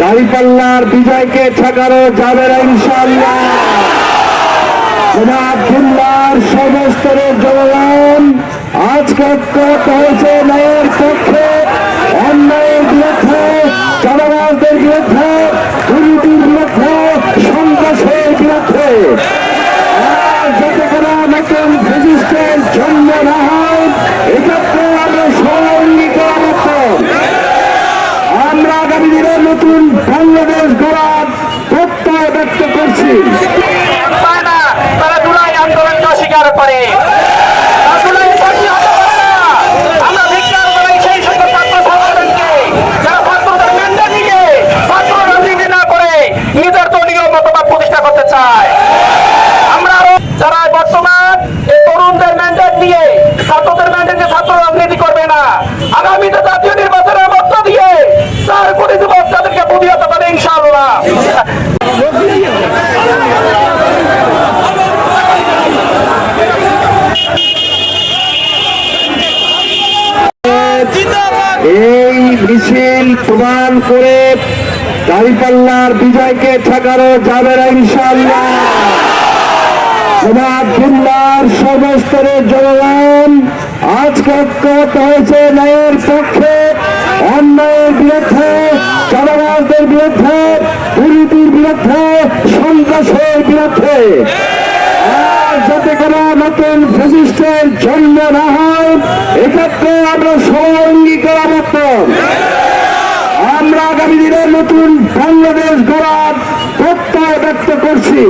দাঁড়িপাল্লার বিজয়কে ঠেকানো যাবে না ইনশাআল্লাহ। খুলনার সর্বস্তরের জনগণ আজকে ঐক্যবদ্ধ হয়েছে ন্যায়ের পক্ষে, অন্যায়ের বিরুদ্ধে, চাঁদাবাজদের বিরুদ্ধে, দুর্নীতির বিরুদ্ধে, সন্ত্রাসের বিরুদ্ধে। আর যাতে কোনো নতুন ফ্যাসিস্টের জন্ম না হয় এক্ষেত্রে আমরা সহঙ্গীকরণ আমরা আগামী দিনে নতুন বাংলাদেশ গড়ার প্রত্যয় ব্যক্ত করছি। তারা জুলাই আন্দোলনকে অস্বীকার করে। আমরা ধিক্কার জানাই সেই সকল ছাত্র সংগঠনকে যারা ছাত্রদের ম্যান্ডেট নিয়ে ছাত্র রাজনীতি না করে নিজের দলীয় মতবাদ প্রতিষ্ঠা করতে চায়। আমরা যারা বর্তমান এই তরুণদের ম্যান্ডেট নিয়ে ছাত্রদের ম্যান্ডেট নিয়ে ছাত্র রাজনীতি করবে না, আগামীতে জাতীয় নির্বাচনের মধ্য দিয়ে 4 কোটি যুবক তাদেরকে প্রতিহত করবে ইনশাআল্লাহ। এই মিছিল প্রমাণ করে দাঁড়িপাল্লার বিজয়কে ঠেকানো যাবে না ইনশাআল্লাহ। খুলনার সর্বস্তরের জনগণ আজকে ঐক্যবদ্ধ হয়েছে ন্যায়ের পক্ষে, অন্যায়ের বিরুদ্ধে, চাঁদাবাজদের বিরুদ্ধে, দুর্নীতির বিরুদ্ধে, সন্ত্রাসের বিরুদ্ধে। আর যাতে কোনো নতুন ফ্যাসিস্টের জন্ম না হয় এক্ষেত্রে আমরা সহঙ্গীকরণ আমরা আগামী দিনে নতুন বাংলাদেশ গড়ার প্রত্যয় ব্যক্ত করছি।